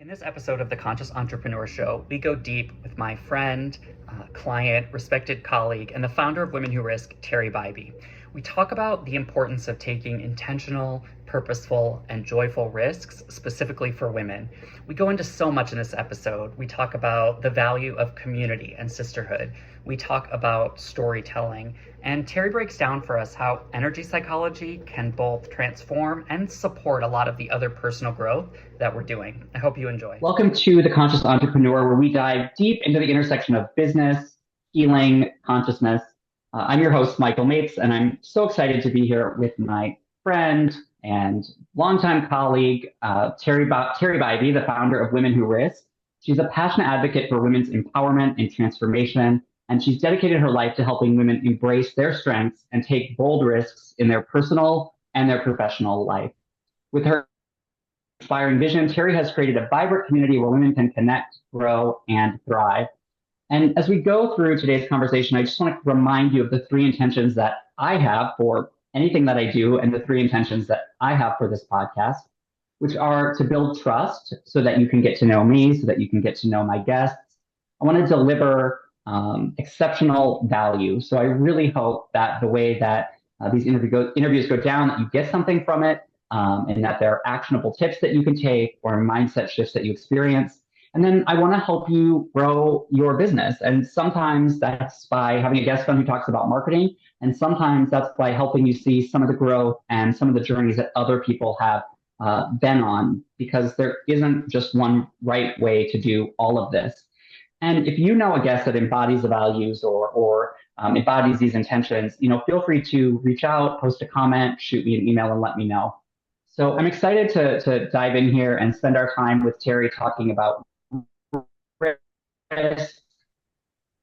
In this episode of the Conscious Entrepreneur Show, we go deep with my friend, client, respected colleague, and the founder of Women Who Risk, Teri Bybee. We talk about the importance of taking intentional, purposeful, and joyful risks, specifically for women. We go into so much in this episode. We talk about the value of community and sisterhood. We talk about storytelling. And Teri breaks down for us how energy psychology can both transform and support a lot of the other personal growth that we're doing. I hope you enjoy. Welcome to The Conscious Entrepreneur, where we dive deep into the intersection of business, healing, consciousness. I'm your host, Michael Mates, and I'm so excited to be here with my friend and longtime colleague, Teri Bybee, the founder of Women Who Risk. She's a passionate advocate for women's empowerment and transformation, and she's dedicated her life to helping women embrace their strengths and take bold risks in their personal and their professional life. With her inspiring vision, Teri has created a vibrant community where women can connect, grow, and thrive. And as we go through today's conversation, I just want to remind you of the three intentions that I have for anything that I do and the three intentions that I have for this podcast, which are to build trust so that you can get to know me, so that you can get to know my guests. I want to deliver exceptional value. So I really hope that the way that these interviews go down, that you get something from it, and that there are actionable tips that you can take or mindset shifts that you experience. And then I want to help you grow your business. And sometimes that's by having a guest on who talks about marketing. And sometimes that's by helping you see some of the growth and some of the journeys that other people have been on, because there isn't just one right way to do all of this. And if you know a guest that embodies the values or embodies these intentions, feel free to reach out, post a comment, shoot me an email, and let me know. So I'm excited to dive in here and spend our time with Teri talking about risk,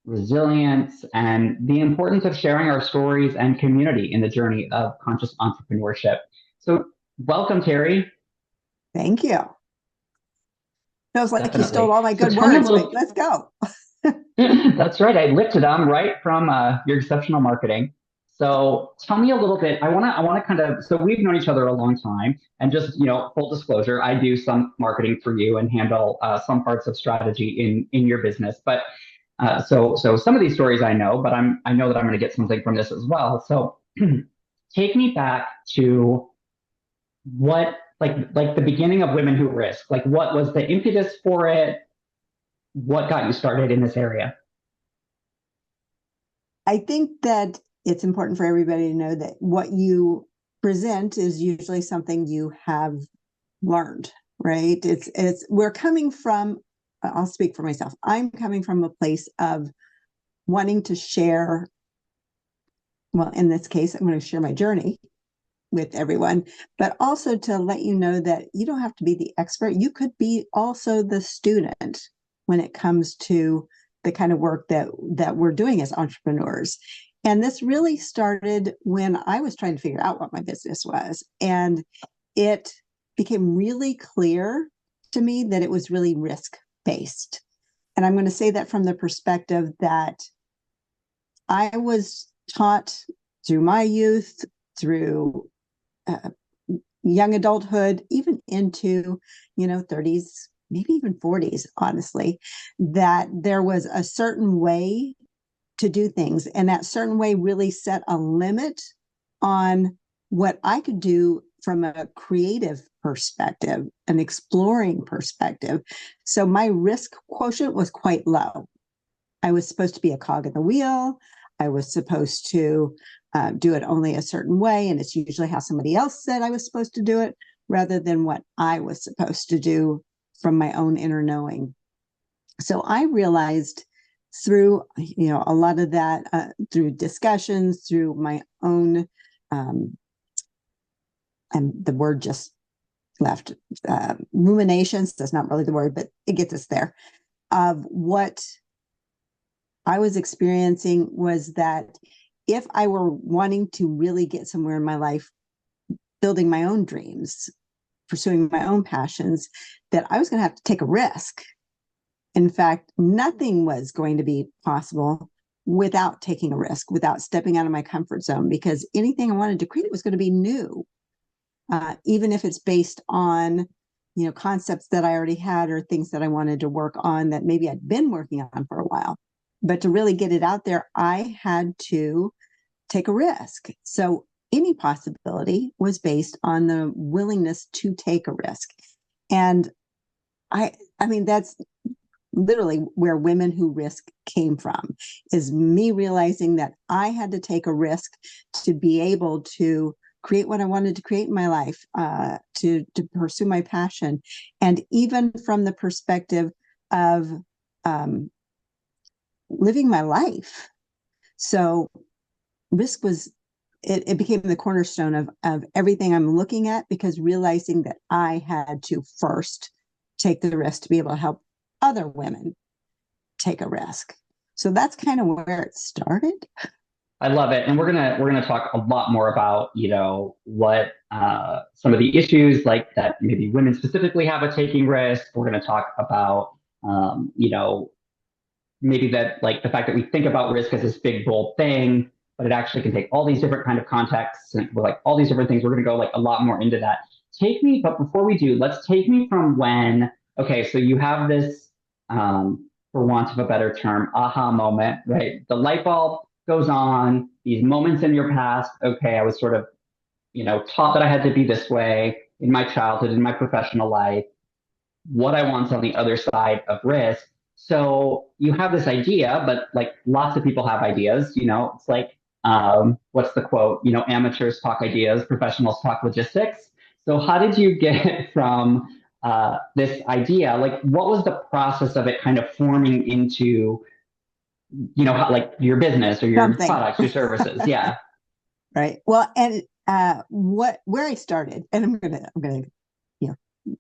resilience, and the importance of sharing our stories and community in the journey of conscious entrepreneurship. So welcome, Teri. Thank you. Feels like Definitely. You stole all my good words, but let's go. That's right. I lifted them right from your exceptional marketing. So tell me a little bit. I want to so we've known each other a long time, and just, full disclosure, I do some marketing for you and handle some parts of strategy in your business. But so some of these stories I know, but I know that I'm going to get something from this as well. So take me back to what, like the beginning of Women Who Risk. Like, what was the impetus for it? What got you started in this area? I think that it's important for everybody to know that what you present is usually something you have learned, right? We're coming from, I'll speak for myself. I'm coming from a place of wanting to share. Well, in this case, I'm going to share my journey with everyone, but also to let you know that you don't have to be the expert. You could be also the student when it comes to the kind of work that we're doing as entrepreneurs. And this really started when I was trying to figure out what my business was. And it became really clear to me that it was really risk-based. And I'm going to say that from the perspective that I was taught through my youth, through young adulthood, even into, 30s, maybe even 40s, honestly, that there was a certain way to do things. And that certain way really set a limit on what I could do from a creative perspective, an exploring perspective. So my risk quotient was quite low. I was supposed to be a cog in the wheel. I was supposed to do it only a certain way. And it's usually how somebody else said I was supposed to do it, rather than what I was supposed to do from my own inner knowing. So I realized through, a lot of that, through discussions, through my own, and the word just left, ruminations, that's not really the word, but it gets us there, of what I was experiencing was that if I were wanting to really get somewhere in my life, building my own dreams, pursuing my own passions, that I was going to have to take a risk. In fact, nothing was going to be possible without taking a risk, without stepping out of my comfort zone, because anything I wanted to create was going to be new, even if it's based on concepts that I already had or things that I wanted to work on that maybe I'd been working on for a while. But to really get it out there, I had to take a risk. So any possibility was based on the willingness to take a risk. And I mean, that's literally where Women Who Risk came from, is me realizing that I had to take a risk to be able to create what I wanted to create in my life, to pursue my passion. And even from the perspective of living my life. So risk was, it became the cornerstone of everything I'm looking at, because realizing that I had to first take the risk to be able to help other women take a risk. So that's kind of where it started. I love it, and we're gonna talk a lot more about what some of the issues like that maybe women specifically have with taking risks. We're gonna talk about maybe that like the fact that we think about risk as this big bold thing, but it actually can take all these different kind of contexts and like all these different things. We're gonna go like a lot more into that. But before we do, let's take me from when. Okay, so you have this, for want of a better term, aha moment, right? The light bulb goes on, these moments in your past. Okay, I was sort of, taught that I had to be this way in my childhood, in my professional life. What I want on the other side of risk. So you have this idea, but like lots of people have ideas, it's like, what's the quote? Amateurs talk ideas, professionals talk logistics. So how did you get from this idea? Like, what was the process of it kind of forming into, how, like your business or your products, your services? Yeah. Right. Well, and where I started, and I'm gonna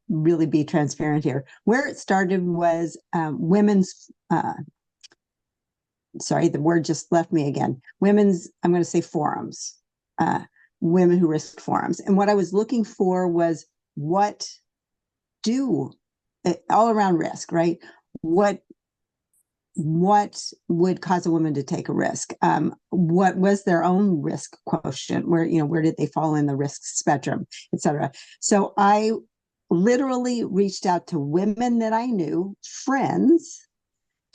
really be transparent here. Where it started was women's. Sorry, the word just left me again. Women's. I'm going to say forums. Women Who Risk forums, and what I was looking for was what do all around risk, right? What would cause a woman to take a risk? What was their own risk quotient? Where did they fall in the risk spectrum, et cetera? So I literally reached out to women that I knew, friends,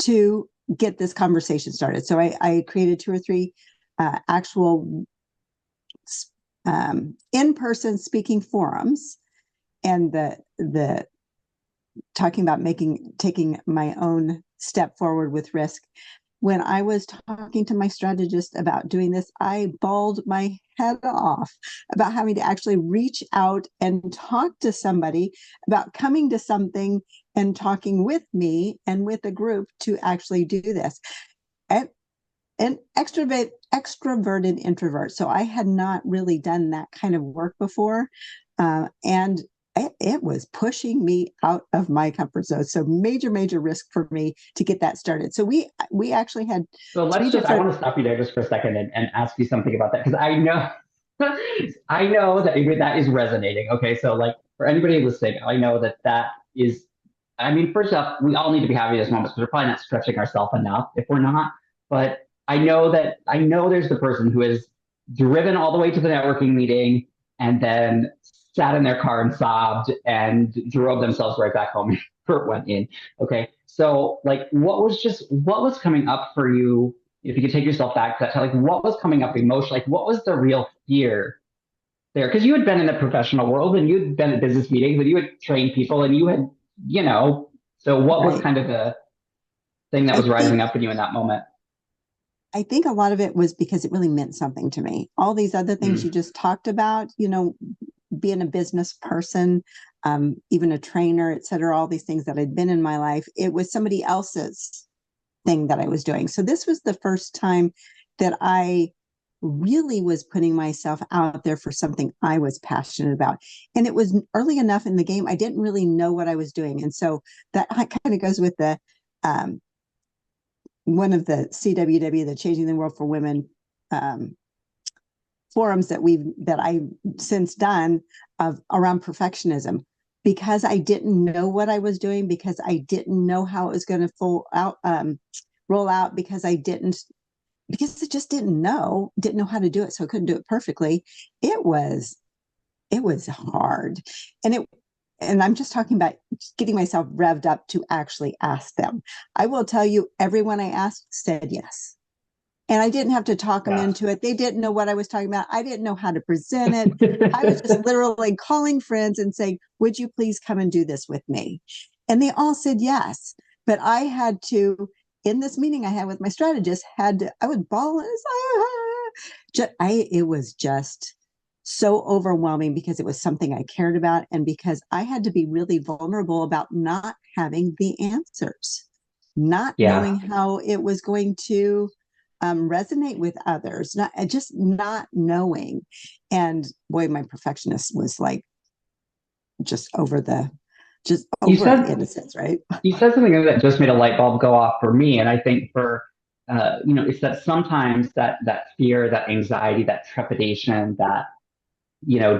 to get this conversation started. So I created 2 or 3 actual in-person speaking forums, and the talking about taking my own step forward with risk. When I was talking to my strategist about doing this, I bawled my head off about having to actually reach out and talk to somebody about coming to something and talking with me and with a group to actually do this. And an extroverted introvert. So I had not really done that kind of work before. And it was pushing me out of my comfort zone. So major risk for me to get that started. So we actually had. So I want to stop you there just for a second and ask you something about that. Because I know, I know that that is resonating. Okay. So like for anybody listening, I know that is, I mean, first off, we all need to be having this moment because we're probably not stretching ourselves enough if we're not. But I know there's the person who is driven all the way to the networking meeting and then sat in their car and sobbed and drove themselves right back home before it went in. Okay. So like, what was coming up for you? If you could take yourself back to that, like what was coming up emotionally? Like what was the real fear there? Because you had been in the professional world and you'd been at business meetings and you had trained people and you had, so what was kind of the thing that was rising up in you in that moment? I think a lot of it was because it really meant something to me. All these other things you just talked about, being a business person, even a trainer, et cetera, all these things that had been in my life, it was somebody else's thing that I was doing. So this was the first time that I really was putting myself out there for something I was passionate about. And it was early enough in the game, I didn't really know what I was doing. And so that kind of goes with the one of the CWW, the Changing the World for Women forums that I've since done around perfectionism, because I didn't know what I was doing, because I didn't know how it was going to roll out, because I just didn't know how to do it. So I couldn't do it perfectly. It was hard. And and I'm just talking about getting myself revved up to actually ask them. I will tell you, everyone I asked said yes. And I didn't have to talk them into it. They didn't know what I was talking about. I didn't know how to present it. I was just literally calling friends and saying, would you please come and do this with me? And they all said yes. But I had to, in this meeting I had with my strategist, I was bawling. It was just so overwhelming because it was something I cared about and because I had to be really vulnerable about not having the answers, not knowing how it was going to resonate with others, just not knowing. And boy, my perfectionist was like just over it in a sense, right? You said something that just made a light bulb go off for me, and I think for it's that sometimes that fear, that anxiety, that trepidation, that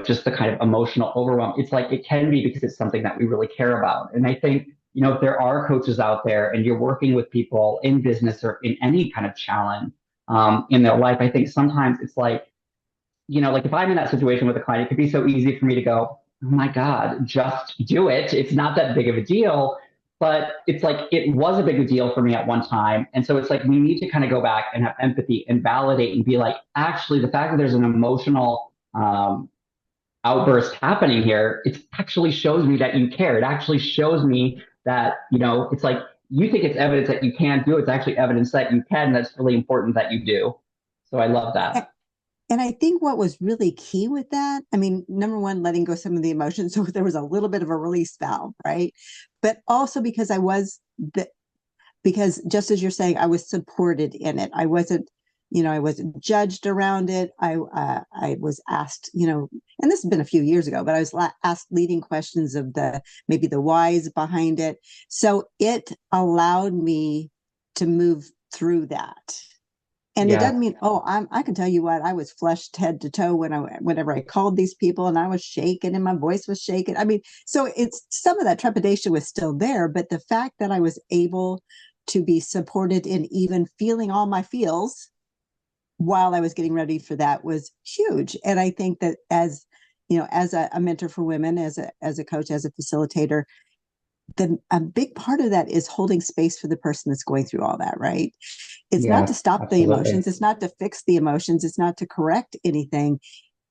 just the kind of emotional overwhelm. It's like it can be because it's something that we really care about, and I think if there are coaches out there and you're working with people in business or in any kind of challenge in their life, I think sometimes it's like like if I'm in that situation with a client, it could be so easy for me to go, oh my God, just do it. It's not that big of a deal. But it's like it was a big deal for me at one time. And so it's like we need to kind of go back and have empathy and validate and be like, actually, the fact that there's an emotional outburst happening here, it actually shows me that you care. It actually shows me that, it's like you think it's evidence that you can't do. It's actually evidence that you can. That's really important that you do. So I love that. And I think what was really key with that, I mean, number one, letting go some of the emotions. So there was a little bit of a release valve, right? But also because because just as you're saying, I was supported in it. I wasn't judged around it. I was asked, and this has been a few years ago, but I was asked leading questions of maybe the whys behind it. So it allowed me to move through that. And it doesn't mean, I can tell you what, I was flushed head to toe whenever I called these people and I was shaking and my voice was shaking. I mean, so it's some of that trepidation was still there, but the fact that I was able to be supported in even feeling all my feels while I was getting ready for that was huge. And I think that as a mentor for women, as a coach, as a facilitator, a big part of that is holding space for the person that's going through all that, right? It's not to stop the emotions. It's not to fix the emotions. It's not to correct anything.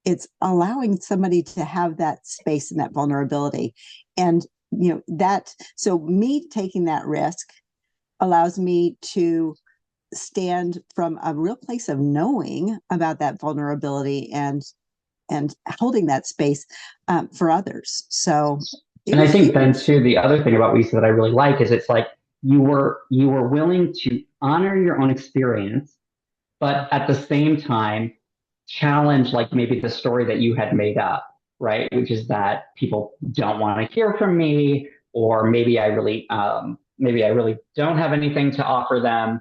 It's allowing somebody to have that space and that vulnerability. And, so me taking that risk allows me to stand from a real place of knowing about that vulnerability and holding that space for others. So and I think then too, the other thing about Lisa that I really like is it's like you were willing to honor your own experience, but at the same time challenge like maybe the story that you had made up, right? Which is that people don't want to hear from me, or maybe I really don't have anything to offer them.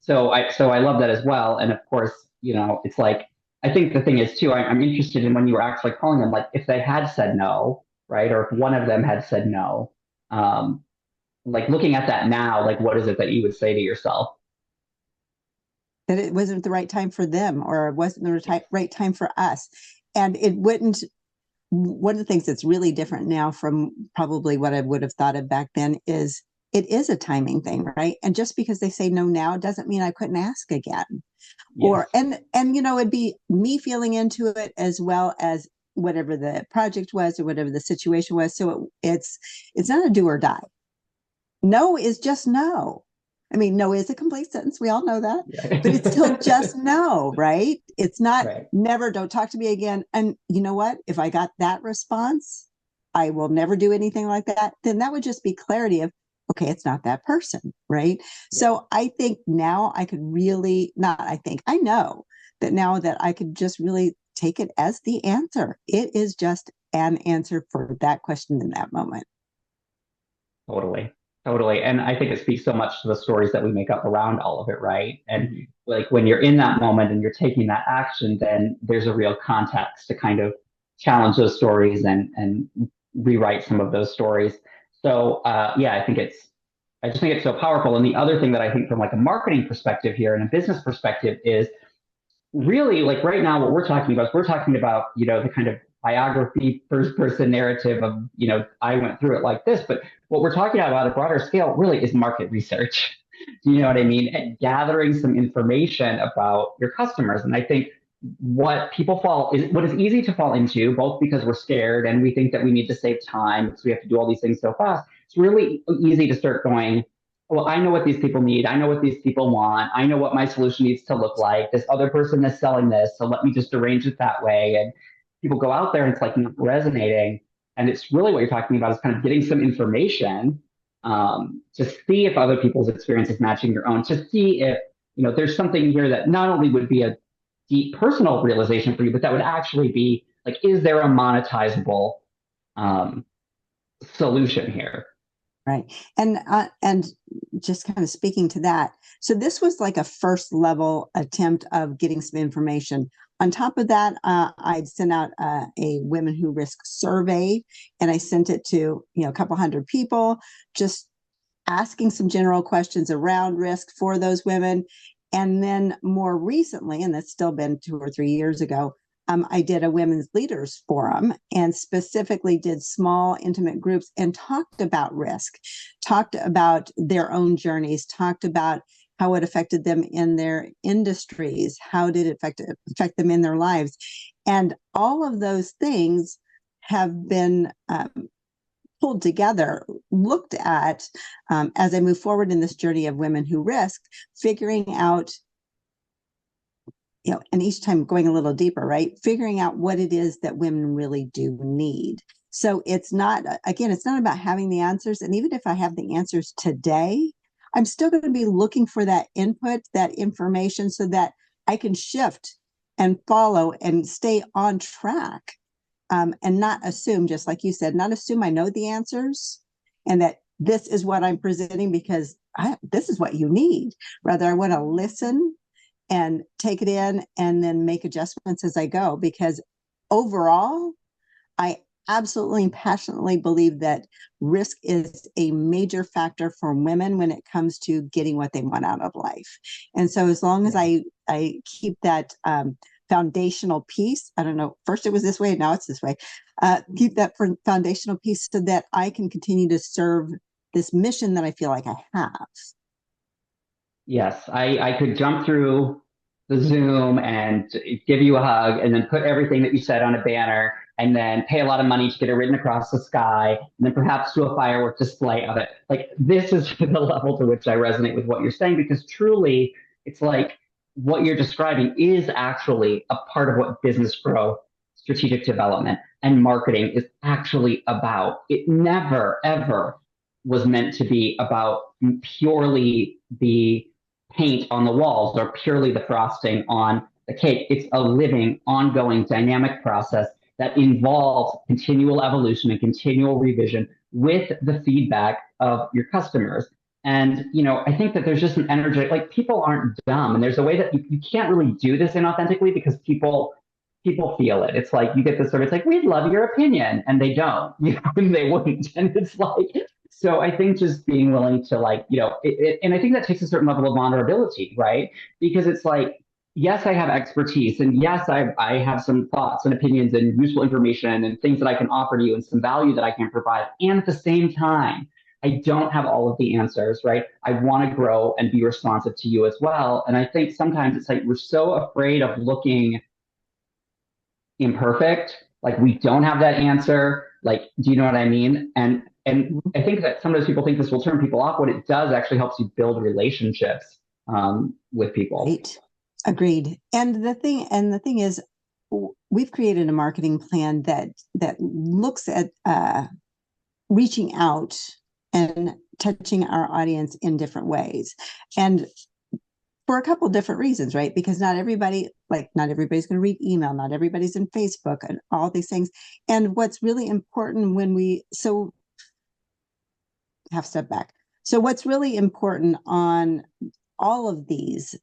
So I love that as well. And of course, it's like I think the thing is too, I'm interested in when you were actually calling them, like if they had said no, right? Or if one of them had said no, like looking at that now, like what is it that you would say to yourself? That it wasn't the right time for them, or it wasn't the right time for us. And it wouldn't, one of the things that's really different now from probably what I would have thought of back then is it is a timing thing, right? And just because they say no now doesn't mean I couldn't ask again. Yes. Or, and it'd be me feeling into it as well as whatever the project was or whatever the situation was. So it's not a do or die. No is just no. I mean, no is a complete sentence. We all know that, but it's still just no, right? It's not never, don't talk to me again. And you know what? If I got that response, I will never do anything like that. Then that would just be clarity of, okay, it's not that person, right? Yeah. So I think now I could really, I know that now that I could just really take it as the answer. It is just an answer for that question in that moment. Totally. And I think it speaks so much to the stories that we make up around all of it, right? And like when you're in that moment and you're taking that action, then there's a real context to kind of challenge those stories and rewrite some of those stories. So I just think it's so powerful. And the other thing that I think from like a marketing perspective here and a business perspective is really like right now what we're talking about is the kind of biography, first person narrative of, I went through it like this. But what we're talking about at a broader scale really is market research. Do you know what I mean? And gathering some information about your customers. And I think what is easy to fall into, both because we're scared and we think that we need to save time because we have to do all these things so fast. It's really easy to start going, well, I know what these people need. I know what these people want. I know what my solution needs to look like. This other person is selling this, so let me just arrange it that way. And people go out there and it's like not resonating. And it's really what you're talking about is kind of getting some information to see if other people's experience is matching your own, to see if there's something here that not only would be a deep personal realization for you, but that would actually be like, is there a monetizable solution here? Right. And just kind of speaking to that. So this was like a first level attempt of getting some information. On top of that, I'd sent out a Women Who Risk survey, and I sent it to, a couple hundred people, just asking some general questions around risk for those women. And then more recently, and that's still been 2 or 3 years ago, I did a women's leaders forum and specifically did small, intimate groups and talked about risk, talked about their own journeys, talked about how it affected them in their industries, how did it affect them in their lives. And all of those things have been pulled together, looked at as I move forward in this journey of Women Who Risk, figuring out, and each time going a little deeper, right? Figuring out what it is that women really do need. So it's not about having the answers. And even if I have the answers today, I'm still going to be looking for that input, that information, so that I can shift and follow and stay on track, and not assume, just like you said, not assume I know the answers and that this is what I'm presenting because this is what you need. Rather, I want to listen and take it in and then make adjustments as I go, because overall, I absolutely and passionately believe that risk is a major factor for women when it comes to getting what they want out of life. And so as long as I keep that foundational piece, I don't know, first it was this way, now it's this way, keep that foundational piece so that I can continue to serve this mission that I feel like I have. Yes, I could jump through the Zoom and give you a hug and then put everything that you said on a banner and then pay a lot of money to get it written across the sky and then perhaps do a firework display of it. Like, this is the level to which I resonate with what you're saying, because truly it's like what you're describing is actually a part of what business growth, strategic development, and marketing is actually about. It never, ever was meant to be about purely the paint on the walls or purely the frosting on the cake. It's a living, ongoing, dynamic process that involves continual evolution and continual revision with the feedback of your customers. And, I think that there's just an energy, like, people aren't dumb. And there's a way that you can't really do this inauthentically because people feel it. It's like you get this sort of, it's like, we'd love your opinion. And they don't, and they wouldn't. And it's like, so I think just being willing to, like, and I think that takes a certain level of vulnerability, right? Because it's like, yes, I have expertise, and yes, I have some thoughts and opinions and useful information and things that I can offer to you and some value that I can provide. And at the same time, I don't have all of the answers, right? I want to grow and be responsive to you as well. And I think sometimes it's like we're so afraid of looking imperfect, like we don't have that answer. Like, do you know what I mean? And I think that some of those people think this will turn people off. What it does actually helps you build relationships with people. Right. Agreed. And the thing is, we've created a marketing plan that looks at reaching out and touching our audience in different ways. And for a couple different reasons, right? Because not everybody's going to read email, not everybody's in Facebook and all these things. And what's really important half step back. So what's really important on all of these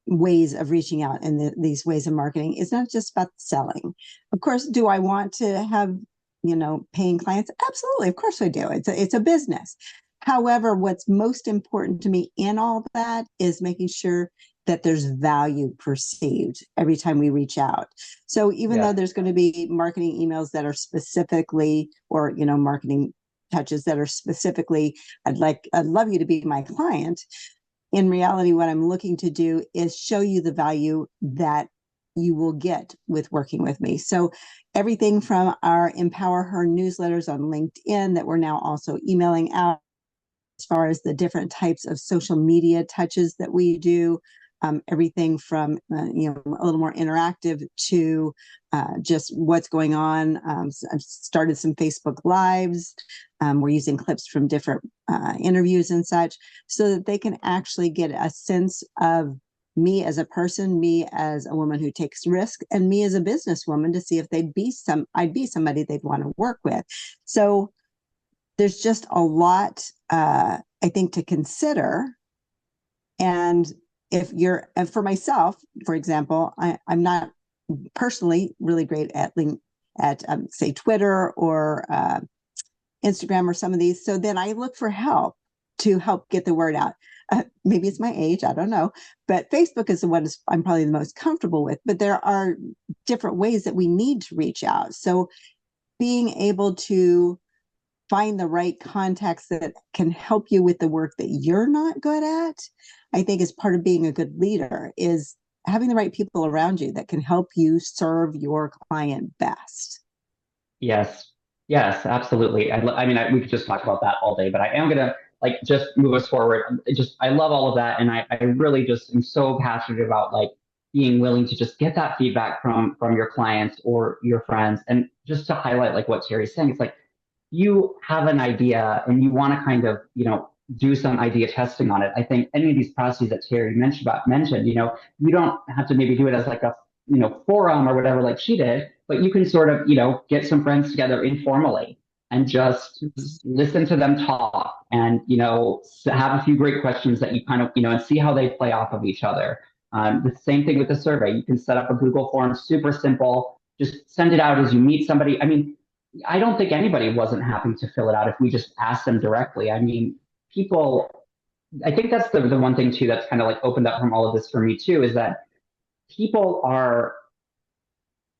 ways of reaching out and these ways of marketing is not just about selling. Of course, do I want to have, paying clients? Absolutely. Of course I do. It's a business. However, what's most important to me in all that is making sure that there's value perceived every time we reach out. So even though there's going to be marketing emails that are specifically, or, marketing touches that are specifically, I'd love you to be my client. In reality, what I'm looking to do is show you the value that you will get with working with me. So everything from our Empower Her newsletters on LinkedIn that we're now also emailing out, as far as the different types of social media touches that we do, everything from a little more interactive to just what's going on. I've started some Facebook Lives. We're using clips from different interviews and such, so that they can actually get a sense of me as a person, me as a woman who takes risk, and me as a businesswoman, to see if I'd be somebody they'd want to work with. So there's just a lot, I think, to consider. And for myself, for example, I'm not personally really great at say Twitter or Instagram or some of these. So then I look for help to help get the word out. Maybe it's my age, I don't know, but Facebook is the one I'm probably the most comfortable with. But there are different ways that we need to reach out. So being able to find the right contacts that can help you with the work that you're not good at, I think is part of being a good leader, is having the right people around you that can help you serve your client best. Yes, absolutely. We could just talk about that all day, but I am gonna just move us forward. I love all of that, and I really just am so passionate about being willing to just get that feedback from your clients or your friends, and just to highlight what Teri's saying. It's you have an idea and you want to kind of do some idea testing on it. I think any of these processes that Teri mentioned, you don't have to maybe do it as a forum or whatever like she did, but you can sort of get some friends together informally and just listen to them talk, and have a few great questions that you kind of and see how they play off of each other. The same thing with the survey. You can set up a Google form, super simple. Just send it out as you meet somebody. I don't think anybody wasn't happy to fill it out if we just asked them directly. People, I think that's the one thing too that's kind of opened up from all of this for me too, is that people are,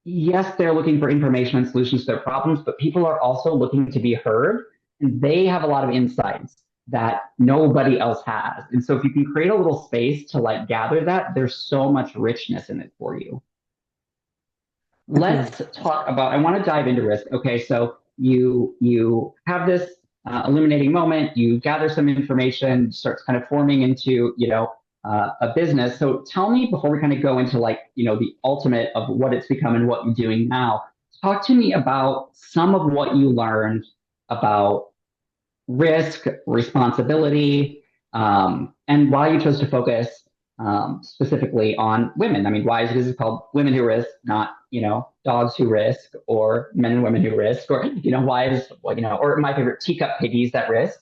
yes, they're looking for information and solutions to their problems, but people are also looking to be heard, and they have a lot of insights that nobody else has. And so if you can create a little space to gather that, there's so much richness in it for you. Let's talk about, I want to dive into risk. Okay, so you have this illuminating moment, you gather some information, starts kind of forming into, a business. So tell me, before we kind of go into the ultimate of what it's become and what you're doing now, talk to me about some of what you learned about risk, responsibility, and why you chose to focus specifically on women. Why is it called Women Who Risk, not Dogs Who Risk, or Men and Women Who Risk, or why is or my favorite, Teacup Piggies That Risk.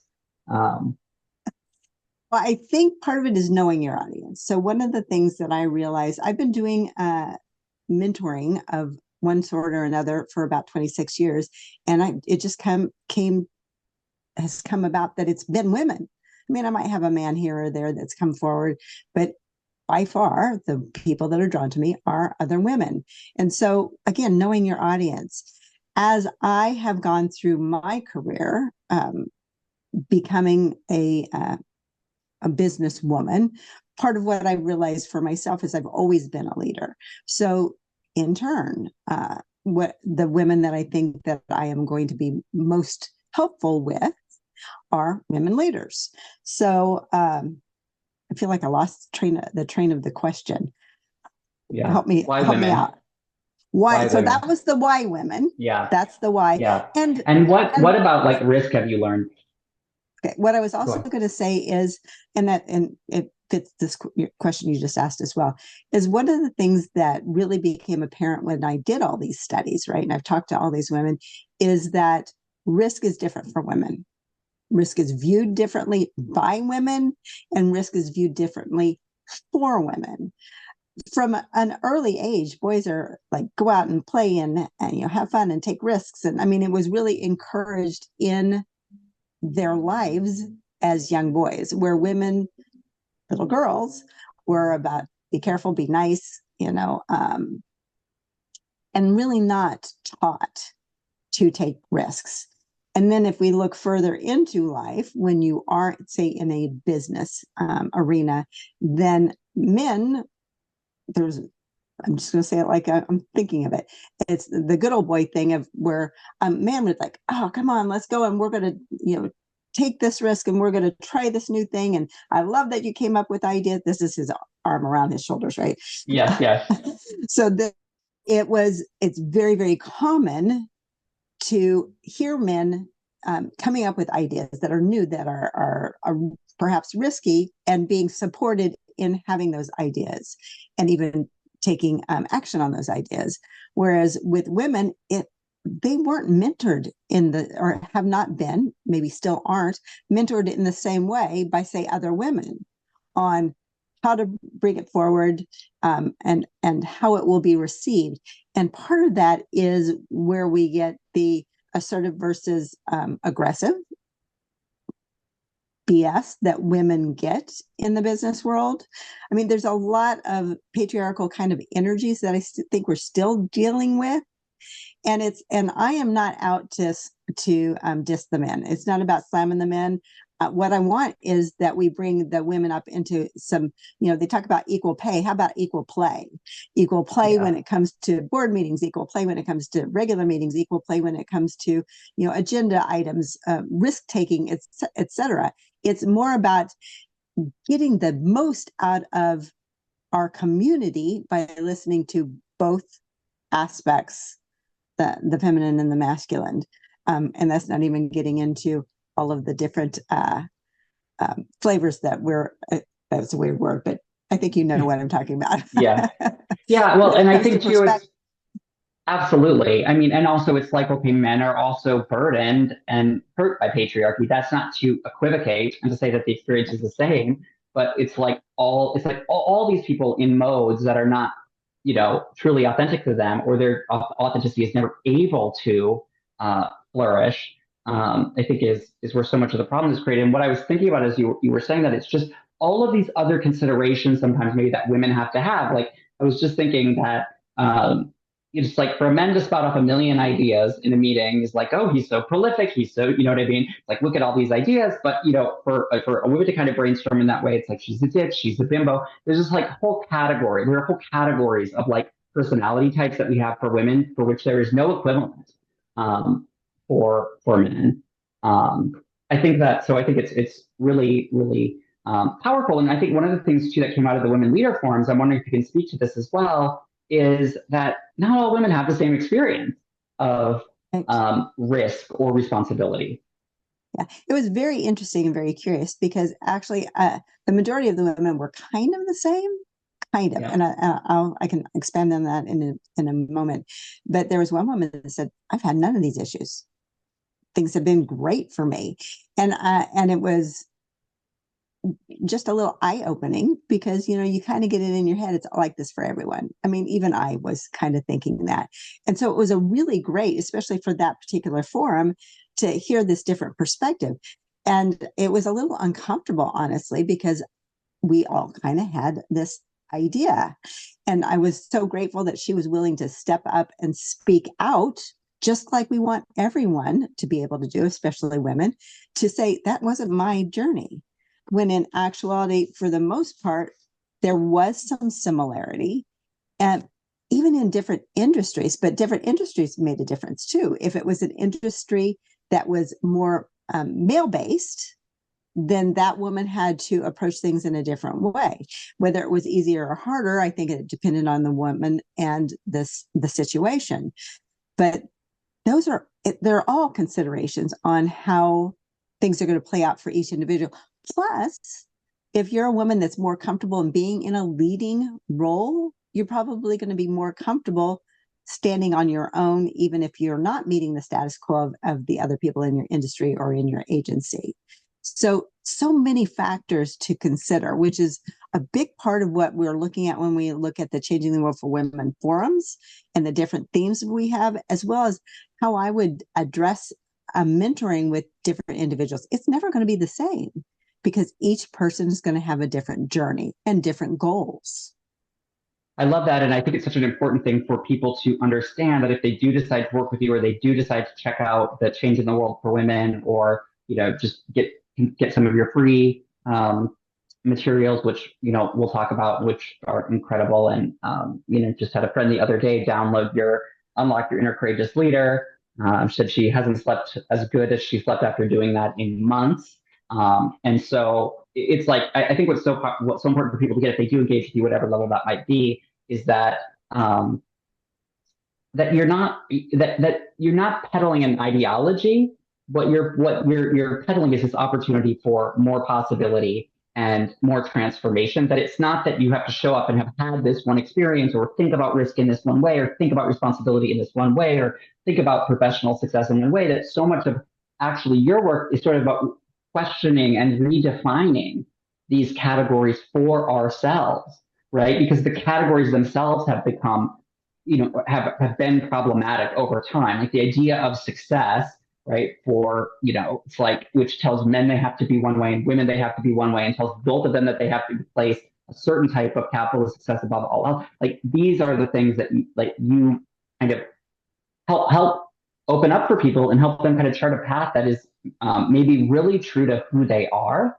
Well, I think part of it is knowing your audience. So one of the things that I realized, I've been doing mentoring of one sort or another for about 26 years, and it just has come about that it's been women. I might have a man here or there that's come forward, but by far the people that are drawn to me are other women. And so again, knowing your audience. As I have gone through my career, becoming a businesswoman, part of what I realized for myself is I've always been a leader. So in turn, what the women that I think that I am going to be most helpful with are women leaders. So I feel like I lost the train of the question. Yeah. Help me out. Why? So that was the why women. Yeah. That's the why. Yeah. And what about risk have you learned? Okay. What I was also going to say is, and it fits this question you just asked as well, is one of the things that really became apparent when I did all these studies, right? And I've talked to all these women, is that risk is different for women. Risk is viewed differently by women, and risk is viewed differently for women. From an early age, boys are go out and play and have fun and take risks. And it was really encouraged in their lives as young boys, where women, little girls, were about be careful, be nice, and really not taught to take risks. And then if we look further into life, when you are, say, in a business arena, then men, I'm just going to say it like I'm thinking of it. It's the good old boy thing of where a man was like, oh, come on, let's go. And we're going to, take this risk and we're going to try this new thing. And I love that you came up with ideas. This is his arm around his shoulders, right? Yes, yes. So it's very, very common to hear men coming up with ideas that are new, that are perhaps risky, and being supported in having those ideas and even taking action on those ideas. Whereas with women, they weren't mentored or have not been, maybe still aren't, mentored in the same way by, say, other women on how to bring it forward and how it will be received. And part of that is where we get the assertive versus aggressive BS that women get in the business world. I mean, there's a lot of patriarchal kind of energies that I think we're still dealing with. And I am not out to diss the men. It's not about slamming the men. What I want is that we bring the women up into some, they talk about equal pay. How about equal play? Equal play when it comes to board meetings, equal play when it comes to regular meetings, equal play when it comes to, agenda items, risk taking, et cetera. It's more about getting the most out of our community by listening to both aspects, the feminine and the masculine. And that's not even getting into all of the different flavors that that's a weird word, but I think you know what I'm talking about. Yeah. Well, and I think too, it's absolutely. I mean, and also it's like, okay, men are also burdened and hurt by patriarchy. That's not to equivocate and to say that the experience is the same, but it's like all these people in modes that are not, truly authentic to them, or their authenticity is never able to flourish. I think is where so much of the problem is created. And what I was thinking about is you were saying that it's just all of these other considerations sometimes maybe that women have to have. Like I was just thinking that it's like for a man to spout off a million ideas in a meeting is like, oh, he's so prolific. He's so, you know what I mean? It's like, look at all these ideas. But, for a woman to kind of brainstorm in that way, it's like, she's a ditch, she's a bimbo. There's just like whole category. There are whole categories of like personality types that we have for women for which there is no equivalent for men. I think it's really, really powerful. And I think one of the things too that came out of the Women Leader Forums, I'm wondering if you can speak to this as well, is that not all women have the same experience of risk or responsibility. Yeah, it was very interesting and very curious because actually the majority of the women were kind of the same, kind of. Yeah. And I can expand on that in a moment. But there was one woman that said, I've had none of these issues. Things have been great for me. And it was just a little eye-opening because, you kind of get it in your head. It's like this for everyone. I mean, even I was kind of thinking that. And so it was a really great, especially for that particular forum, to hear this different perspective. And it was a little uncomfortable, honestly, because we all kind of had this idea. And I was so grateful that she was willing to step up and speak out, just like we want everyone to be able to do, especially women, to say that wasn't my journey. When in actuality, for the most part, there was some similarity, and even in different industries, but different industries made a difference too. If it was an industry that was more male-based, then that woman had to approach things in a different way. Whether it was easier or harder, I think it depended on the woman and the situation. But they're all considerations on how things are going to play out for each individual. Plus, if you're a woman that's more comfortable in being in a leading role, you're probably going to be more comfortable standing on your own, even if you're not meeting the status quo of the other people in your industry or in your agency. So many factors to consider, which is a big part of what we're looking at when we look at the Changing the World for Women forums and the different themes we have, as well as how I would address mentoring with different individuals. It's never going to be the same, because each person is going to have a different journey and different goals. I love that. And I think it's such an important thing for people to understand that if they do decide to work with you or they do decide to check out the Change in the World for Women or, just get some of your free materials, which, we'll talk about, which are incredible. And, just had a friend the other day download your Unlock Your Inner Courageous Leader. Said she hasn't slept as good as she slept after doing that in months. And so it's like, I think what's so important for people to get if they do engage with you, whatever level that might be, is that that you're not you're not peddling an ideology. What you're peddling is this opportunity for more possibility and more transformation. That it's not that you have to show up and have had this one experience or think about risk in this one way or think about responsibility in this one way or think about professional success in one way. That so much of actually your work is sort of about questioning and redefining these categories for ourselves, right? Because the categories themselves have become, have been problematic over time. Like the idea of success, right? It's like, which tells men they have to be one way and women they have to be one way and tells both of them that they have to place a certain type of capitalist success above all else. Like these are the things that you kind of help open up for people and help them kind of chart a path that is maybe really true to who they are.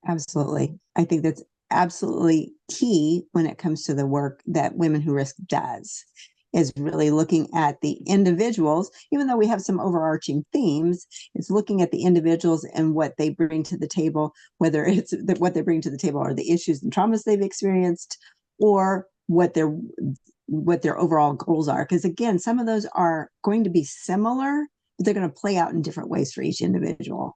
Absolutely. I think that's absolutely key when it comes to the work that Women Who Risk does, is really looking at the individuals. Even though we have some overarching themes, it's looking at the individuals and what they bring to the table, whether it's what they bring to the table are the issues and traumas they've experienced, or what their overall goals are. Because again, some of those are going to be similar, but they're going to play out in different ways for each individual.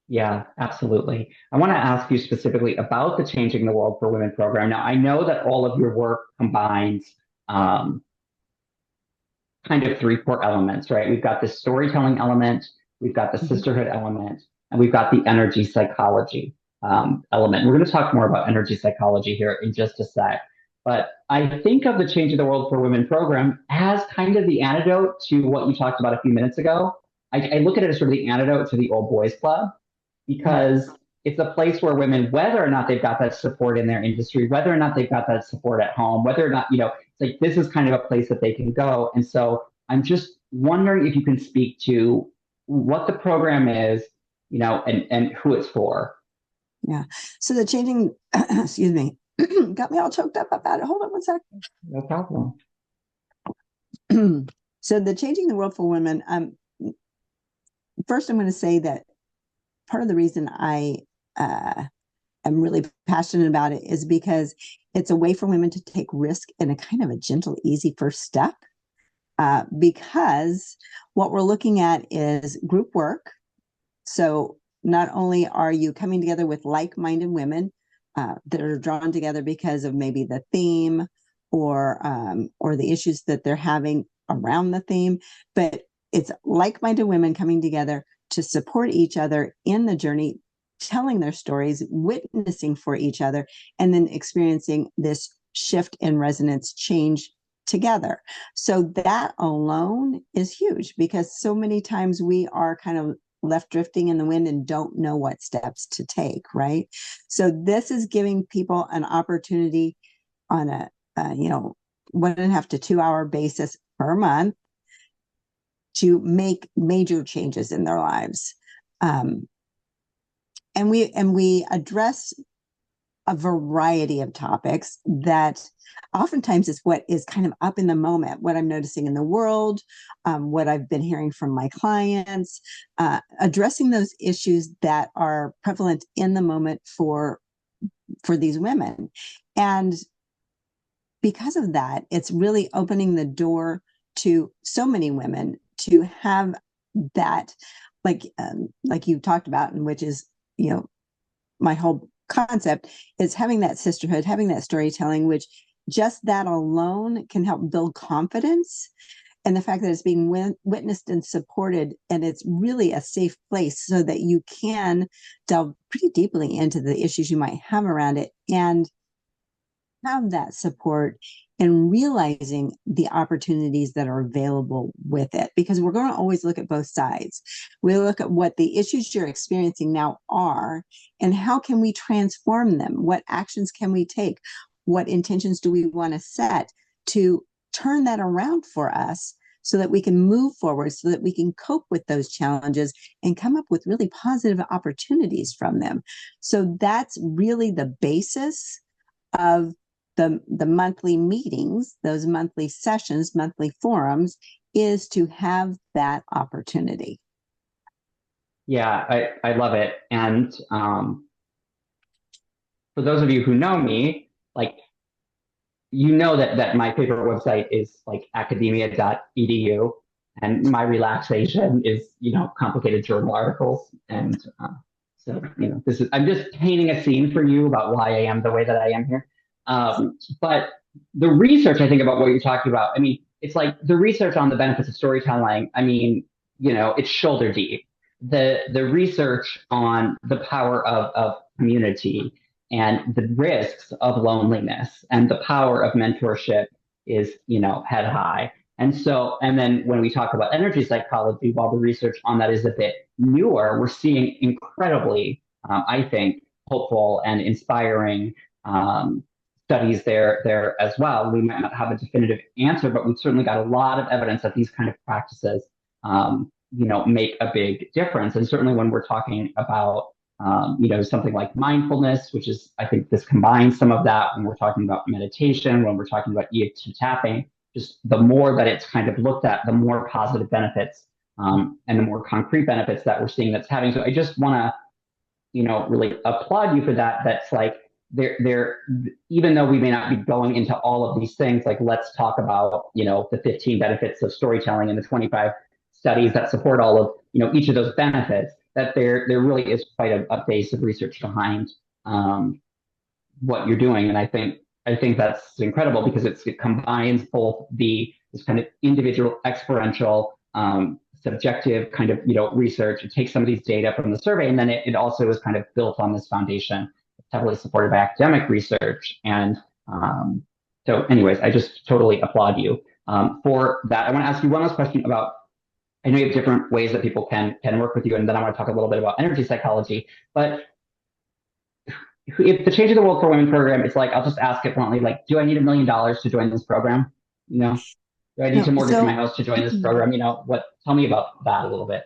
Yeah, absolutely. I want to ask you specifically about the Changing the World for Women program. Now, I know that all of your work combines kind of three core elements, right? We've got this storytelling element, we've got the sisterhood element, and we've got the energy psychology element. We're going to talk more about energy psychology here in just a sec. But I think of the Changing the World for Women program as kind of the antidote to what you talked about a few minutes ago. I look at it as sort of the antidote to the old boys club, because it's a place where women, whether or not they've got that support in their industry, whether or not they've got that support at home, whether or not, it's like this is kind of a place that they can go. And so I'm just wondering if you can speak to what the program is, and who it's for. Yeah. So the changing, excuse me, got me all choked up about it. Hold on one second. No problem. So the Changing the World for Women, first I'm going to say that part of the reason I am really passionate about it is because it's a way for women to take risk in a kind of a gentle, easy first step. Because what we're looking at is group work. So not only are you coming together with like-minded women that are drawn together because of maybe the theme or the issues that they're having around the theme, but it's like-minded women coming together to support each other in the journey, telling their stories, witnessing for each other, and then experiencing this shift in resonance change together. So that alone is huge, because so many times we are kind of left drifting in the wind and don't know what steps to take, right? So this is giving people an opportunity on a 1.5 to 2 hour basis per month to make major changes in their lives. And we address a variety of topics that oftentimes is what is kind of up in the moment, what I'm noticing in the world, what I've been hearing from my clients, addressing those issues that are prevalent in the moment for these women. And because of that, it's really opening the door to so many women to have that, like you talked about, and which is, my whole concept is having that sisterhood, having that storytelling, which just that alone can help build confidence. And the fact that it's being witnessed and supported, and it's really a safe place so that you can delve pretty deeply into the issues you might have around it and have that support and realizing the opportunities that are available with it. Because we're going to always look at both sides. We look at what the issues you're experiencing now are and how can we transform them? What actions can we take? what intentions do we want to set to turn that around for us so that we can move forward, so that we can cope with those challenges and come up with really positive opportunities from them. So that's really the basis of the monthly meetings, those monthly sessions, monthly forums, is to have that opportunity. Yeah, I love it. And for those of you who know me, like, you know that my favorite website is like academia.edu, and my relaxation is, complicated journal articles. And so, I'm just painting a scene for you about why I am the way that I am here. But the research, I think, about what you're talking about, I mean, it's like the research on the benefits of storytelling. I mean, it's shoulder deep. The research on the power of community and the risks of loneliness and the power of mentorship is, head high. And then when we talk about energy psychology, while the research on that is a bit newer, we're seeing incredibly, I think, hopeful and inspiring studies there as well. We might not have a definitive answer, but we've certainly got a lot of evidence that these kind of practices, make a big difference. And certainly when we're talking about something like mindfulness, which is, I think this combines some of that when we're talking about meditation, when we're talking about EFT tapping, just the more that it's kind of looked at, the more positive benefits and the more concrete benefits that we're seeing that's having. So I just want to, really applaud you for that. That's like, even though we may not be going into all of these things, like let's talk about, the 15 benefits of storytelling and the 25 studies that support all of, each of those benefits, that there really is quite a base of research behind what you're doing. And I think that's incredible because it combines both this kind of individual experiential, subjective kind of, research. It takes some of these data from the survey, and then it also is kind of built on this foundation, heavily supported by academic research. And so anyways, I just totally applaud you for that. I want to ask you one last question about, I know you have different ways that people can work with you, and then I want to talk a little bit about energy psychology. But if the Change of the World for Women program, it's like, I'll just ask it bluntly, like, do I need $1 million to join this program? Do I need to mortgage my house to join this program? Tell me about that a little bit.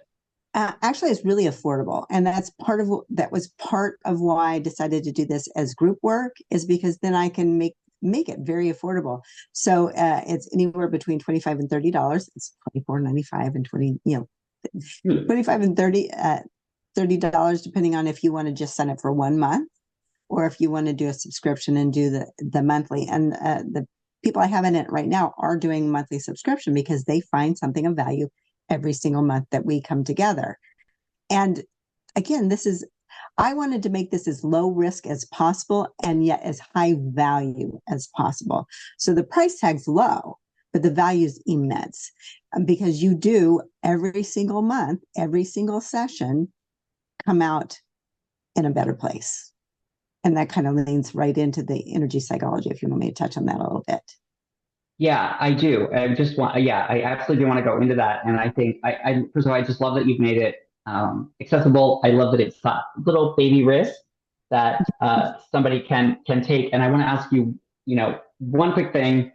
Actually, it's really affordable, and that was part of why I decided to do this as group work, is because then I can make it very affordable. So it's anywhere between $25 and $30. It's $24.95 and $25 and $30, depending on if you want to just sign up for 1 month or if you want to do a subscription and do the monthly. And the people I have in it right now are doing monthly subscription because they find something of value every single month that we come together. And again, I wanted to make this as low risk as possible and yet as high value as possible. So the price tag's low, but the value is immense because you do every single month, every single session come out in a better place. And that kind of leans right into the energy psychology, if you want me to touch on that a little bit. Yeah, I do. I absolutely do want to go into that. And I think, first of all, I just love that you've made it accessible. I love that it's a little baby risk that somebody can take. And I want to ask you, one quick thing,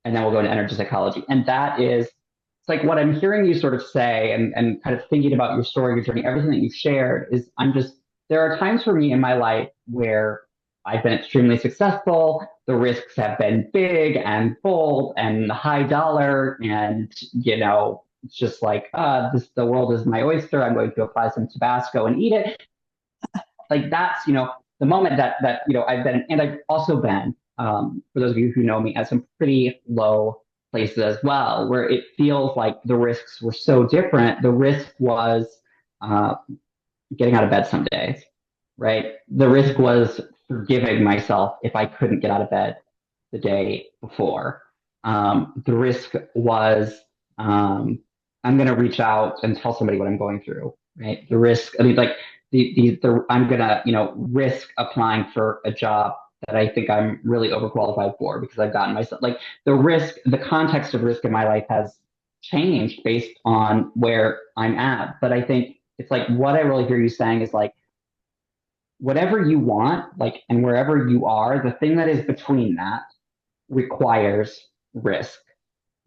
and then we'll go into energy psychology. And that is, it's like what I'm hearing you sort of say and kind of thinking about your story, your journey, everything that you've shared is there are times for me in my life where I've been extremely successful. The risks have been big and bold and high dollar. And, it's just like, the world is my oyster. I'm going to apply some Tabasco and eat it. Like that's, the moment that I've been, and I've also been, for those of you who know me, at some pretty low places as well, where it feels like the risks were so different. The risk was getting out of bed some days, right? The risk was forgiving myself if I couldn't get out of bed the day before. The risk was I'm going to reach out and tell somebody what I'm going through, right? The risk, I mean, like I'm going to, risk applying for a job that I think I'm really overqualified for because I've gotten myself, like the context of risk in my life has changed based on where I'm at. But I think it's like what I really hear you saying is like, whatever you want, like, and wherever you are, the thing that is between that requires risk.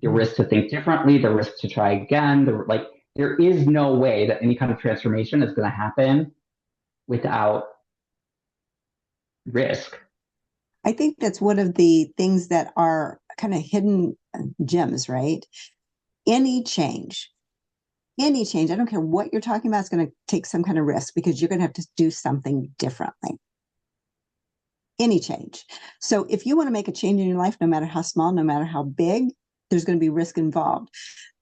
The risk to think differently, the risk to try again. Like, there is no way that any kind of transformation is going to happen without risk. I think that's one of the things that are kind of hidden gems, right? Any change, any change, I don't care what you're talking about, is going to take some kind of risk because you're going to have to do something differently. Any change. So if you want to make a change in your life, no matter how small, no matter how big, there's going to be risk involved.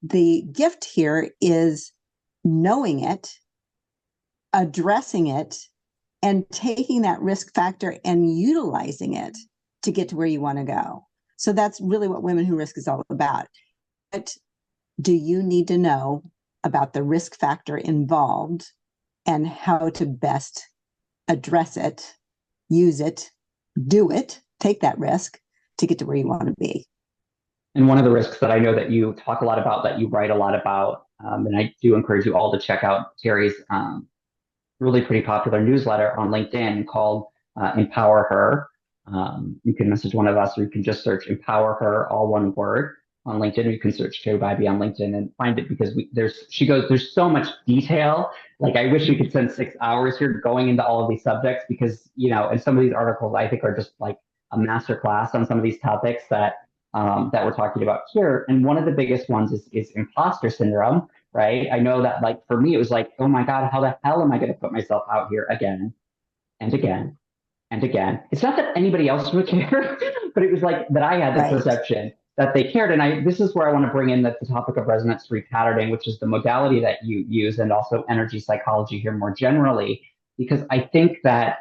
The gift here is knowing it, addressing it, and taking that risk factor and utilizing it to get to where you want to go. So that's really what Women Who Risk is all about. What do you need to know about the risk factor involved and how to best address it, use it, do it, take that risk to get to where you want to be? And one of the risks that I know that you talk a lot about, that you write a lot about, and I do encourage you all to check out Teri's really pretty popular newsletter on LinkedIn called Empower Her. You can message one of us, or you can just search Empower Her, all one word, on LinkedIn. Or you can search Teri Bybee on LinkedIn and find it, because there's so much detail. Like, I wish we could spend 6 hours here going into all of these subjects, because, and some of these articles I think are just like a master class on some of these topics that we're talking about here. And one of the biggest ones is imposter syndrome, right? I know that, like, for me, it was like, oh my God, how the hell am I going to put myself out here again and again and again? It's not that anybody else would care, but it was like that I had the perception that they cared. And this is where I want to bring in the topic of resonance repatterning, which is the modality that you use, and also energy psychology here more generally, because I think that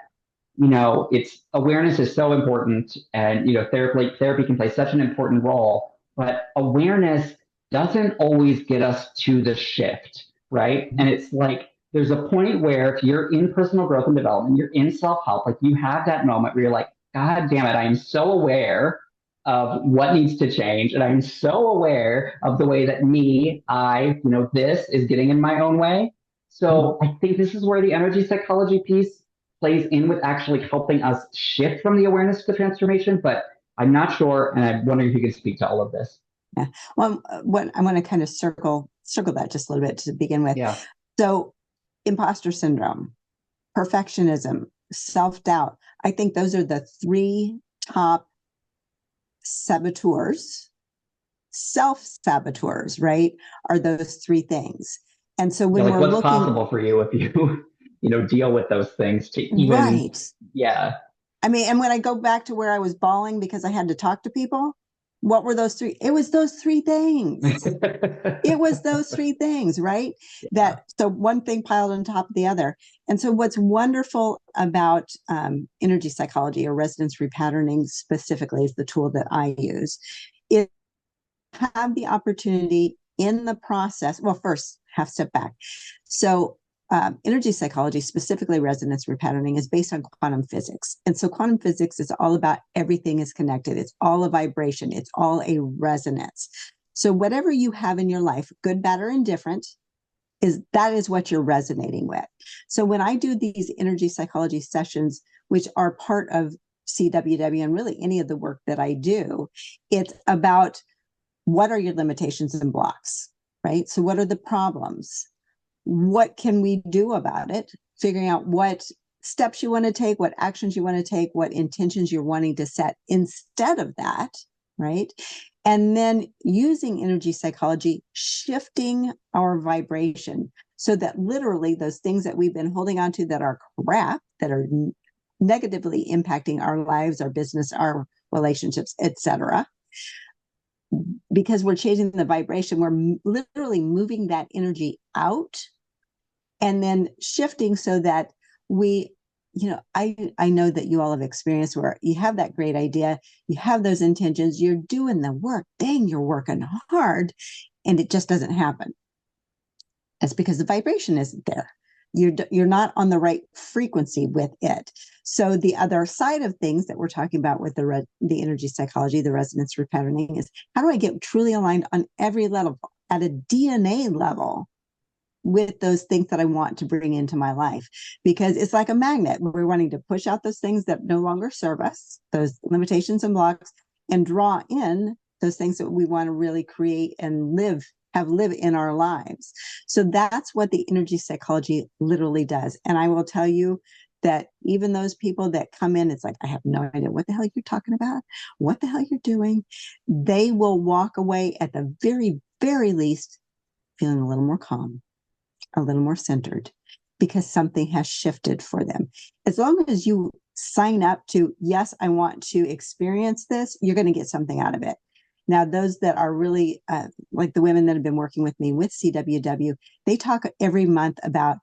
it's awareness is so important, and therapy can play such an important role, but awareness doesn't always get us to the shift, right? And it's like there's a point where, if you're in personal growth and development, you're in self-help, like, you have that moment where you're like, God damn it, I am so aware of what needs to change, and I'm so aware of the way that this is getting in my own way. So I think this is where the energy psychology piece plays in, with actually helping us shift from the awareness to the transformation. But I'm not sure, and I'm wondering if you could speak to all of this. Yeah. Well, what I want to kind of circle that just a little bit to begin with. Yeah. So, imposter syndrome, perfectionism, self-doubt. I think those are the three top saboteurs, self-saboteurs, right? Are those three things. And so when we're what's looking, possible for you if you deal with those things to even, right? Yeah. I mean, and when I go back to where I was bawling because I had to talk to people, what were those three? It was those three things. It was those three things, right? Yeah. So one thing piled on top of the other. And so what's wonderful about energy psychology, or resonance repatterning specifically, is the tool that I use, is have the opportunity in the process. Well, first, half step back. So energy psychology, specifically resonance repatterning, is based on quantum physics. And so quantum physics is all about everything is connected. It's all a vibration. It's all a resonance. So whatever you have in your life, good, bad, or indifferent, that is what you're resonating with. So when I do these energy psychology sessions, which are part of CWW and really any of the work that I do, it's about what are your limitations and blocks, right? So what are the problems? What can we do about it? Figuring out what steps you want to take, what actions you want to take, what intentions you're wanting to set instead of that, right? And then using energy psychology, shifting our vibration so that literally those things that we've been holding on to that are crap, that are negatively impacting our lives, our business, our relationships, etc., because we're changing the vibration, we're literally moving that energy out and then shifting so that I know that you all have experienced where you have that great idea, you have those intentions, you're doing the work, dang, you're working hard, and it just doesn't happen. That's because the vibration isn't there. You're not on the right frequency with it. So the other side of things that we're talking about with the energy psychology, the resonance repatterning, is how do I get truly aligned on every level, at a DNA level, with those things that I want to bring into my life, because it's like a magnet. We're wanting to push out those things that no longer serve us, those limitations and blocks, and draw in those things that we want to really create and live in our lives. So that's what the energy psychology literally does. And I will tell you that even those people that come in, it's like, I have no idea what the hell you're talking about, what the hell you're doing. They will walk away at the very, very least feeling a little more calm, a little more centered, because something has shifted for them. As long as you sign up to, yes, I want to experience this, you're going to get something out of it. Now, those that are really like the women that have been working with me with CWW, they talk every month about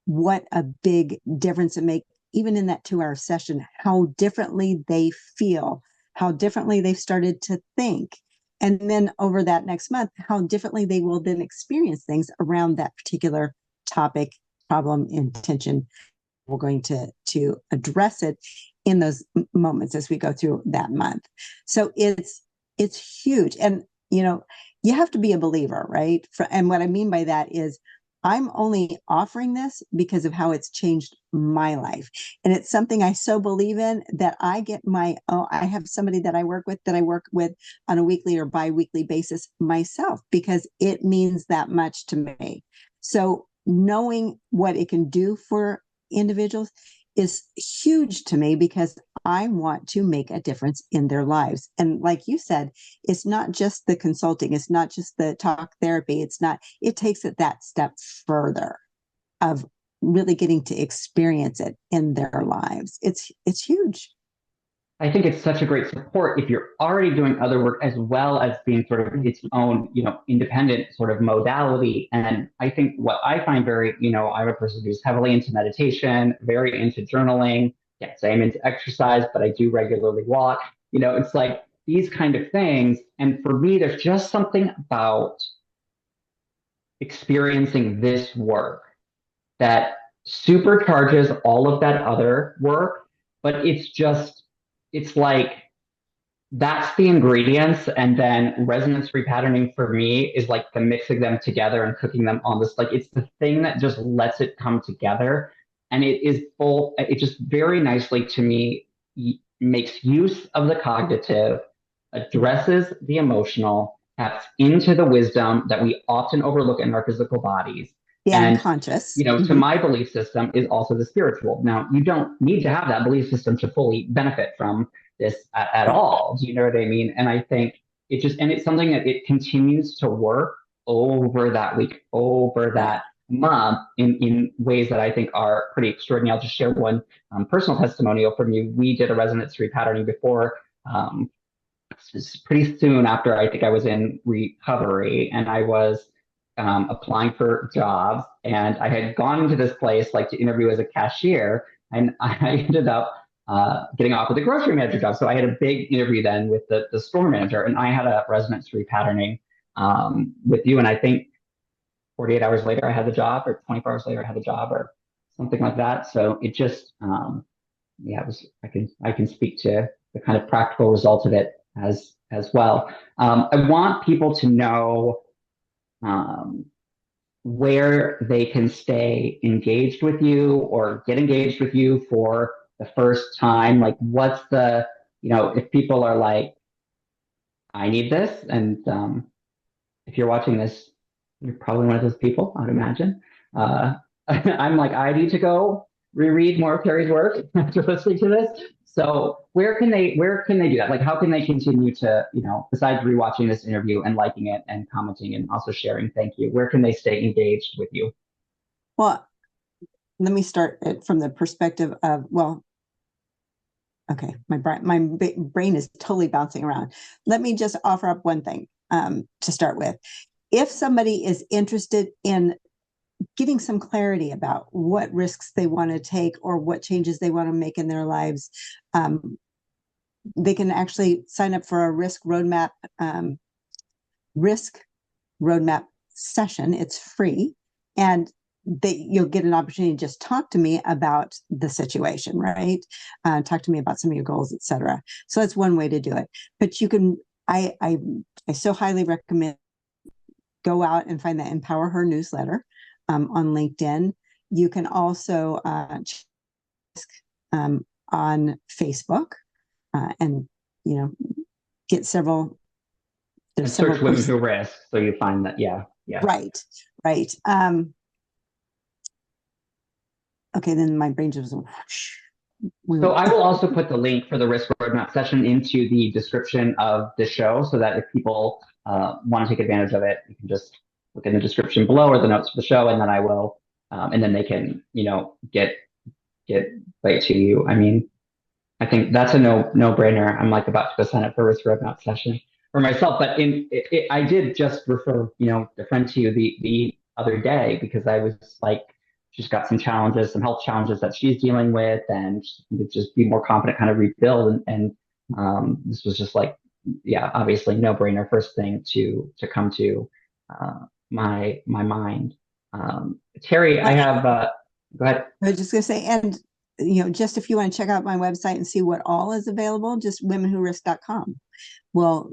what a big difference it makes, even in that 2-hour session, how differently they feel, how differently they've started to think. And then over that next month, how differently they will then experience things around that particular topic, problem, intention. We're going to address it in those moments as we go through that month. So it's huge. And, you have to be a believer, right? And what I mean by that is I'm only offering this because of how it's changed my life. And it's something I so believe in that I have somebody that I work with on a weekly or bi-weekly basis myself, because it means that much to me. So knowing what it can do for individuals is huge to me, because I want to make a difference in their lives. And like you said, it's not just the consulting, it's not just the talk therapy, it takes it that step further of really getting to experience it in their lives. It's huge. I think it's such a great support if you're already doing other work as well as being sort of its own, independent sort of modality. And I think what I find very, I'm a person who's heavily into meditation, very into journaling. Yes, I'm into exercise, but I do regularly walk. It's like these kind of things. And for me, there's just something about experiencing this work that supercharges all of that other work, but it's like that's the ingredients, and then resonance repatterning for me is like the mixing them together and cooking them on this, like it's the thing that just lets it come together. And it just very nicely to me makes use of the cognitive, addresses the emotional, taps into the wisdom that we often overlook in our physical bodies, The and unconscious. to Mm-hmm. my belief system is also the spiritual. Now, you don't need to have that belief system to fully benefit from this at all. Do you know what I mean? And I think it's something that it continues to work over that week, over that month in ways that I think are pretty extraordinary. I'll just share one personal testimonial from you. We did a resonance repatterning before, pretty soon after I think I was in recovery, and I was applying for jobs, and I had gone into this place like to interview as a cashier, and I ended up getting offered the grocery manager job. So I had a big interview then with the store manager, and I had a resonance repatterning with you, and I think 48 hours later I had the job, or 24 hours later I had the job, or something like that. So it just it was, I can speak to the kind of practical result of it as well. I want people to know where they can stay engaged with you or get engaged with you for the first time. Like, what's the, if people are like, I need this, and if you're watching this, you're probably one of those people, I'd imagine. I'm like, I need to go reread more of Teri's work after listening to this. So where can they do that? Like, how can they continue to, besides rewatching this interview and liking it and commenting and also sharing, thank you, where can they stay engaged with you? Well, let me start it from the perspective of, okay, my brain is totally bouncing around. Let me just offer up one thing to start with. If somebody is interested in getting some clarity about what risks they want to take or what changes they want to make in their lives, they can actually sign up for a risk roadmap session. It's free, and you'll get an opportunity to just talk to me about the situation, right? Talk to me about some of your goals, etc. So that's one way to do it. But you can, I so highly recommend go out and find the Empower Her newsletter. on LinkedIn. You can also on Facebook and, get several. And search women who risk. So you find that, yeah. Right. Okay, then my brain just whoosh. So I will also put the link for the risk roadmap session into the description of the show, so that if people want to take advantage of it, you can just look in the description below or the notes for the show, and then I will, and then they can, get right to you. I mean, I think that's a no-brainer. I'm like about to go sign up for a risk roadmap session for myself, but I did just refer, a friend to you the other day, because I was like, she's got some challenges, some health challenges that she's dealing with, and to just be more confident, kind of rebuild. And this was just like, yeah, obviously no-brainer, first thing to come to my mind. Teri, I have, go ahead. I was just going to say, and just if you want to check out my website and see what all is available, just womenwhorisk.com will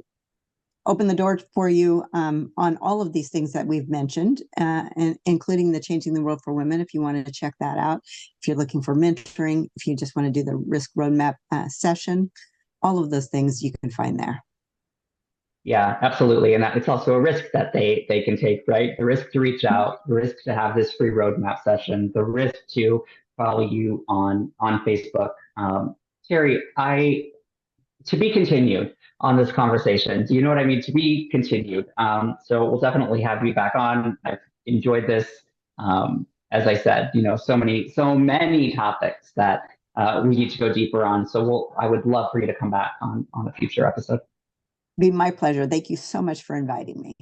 open the door for you on all of these things that we've mentioned, and including the Changing the World for Women, if you wanted to check that out. If you're looking for mentoring, if you just want to do the risk roadmap session, all of those things you can find there. Yeah, absolutely. And it's also a risk that they can take, right? The risk to reach out, the risk to have this free roadmap session, the risk to follow you on Facebook. Teri, to be continued on this conversation. Do you know what I mean? To be continued. So we'll definitely have you back on. I've enjoyed this. As I said, so many topics that we need to go deeper on. So I would love for you to come back on a future episode. Be my pleasure. Thank you so much for inviting me.